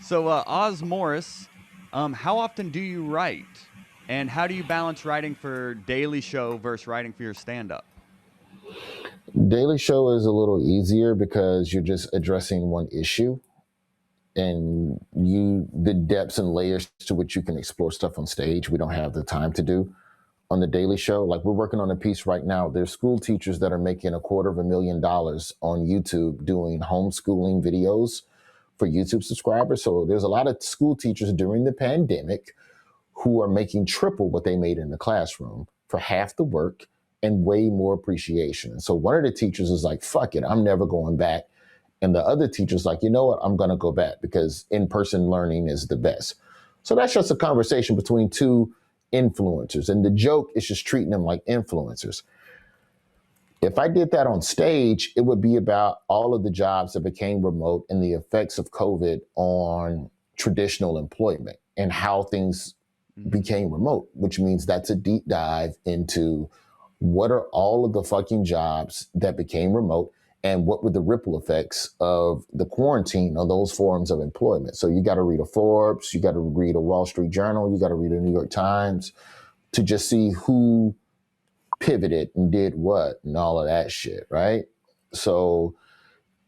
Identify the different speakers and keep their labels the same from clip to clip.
Speaker 1: So, Oz Morris, how often do you write? And how do you balance writing for Daily Show versus writing for your stand up?
Speaker 2: Daily Show is a little easier because you're just addressing one issue and the depths and layers to which you can explore stuff on stage, we don't have the time to do on the Daily Show. Like we're working on a piece right now. There's school teachers that are making $250,000 on YouTube doing homeschooling videos for YouTube subscribers. So there's a lot of school teachers during the pandemic who are making triple what they made in the classroom for half the work and way more appreciation. And so one of the teachers is like, fuck it, I'm never going back. And the other teacher's like, you know what, I'm going to go back because in-person learning is the best. So that's just a conversation between two influencers. And the joke is just treating them like influencers. If I did that on stage, it would be about all of the jobs that became remote and the effects of COVID on traditional employment and how things became remote, which means that's a deep dive into what are all of the fucking jobs that became remote and what were the ripple effects of the quarantine on those forms of employment. So you got to read a Forbes, you got to read a Wall Street Journal, you got to read a New York Times to just see who pivoted and did what and all of that shit, right? So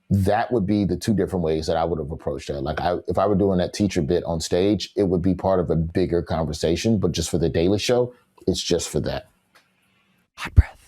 Speaker 2: that would be the two different ways that I would have approached that. Like if I were doing that teacher bit on stage, it would be part of a bigger conversation, but just for the Daily Show, it's just for that.
Speaker 1: Hot breath.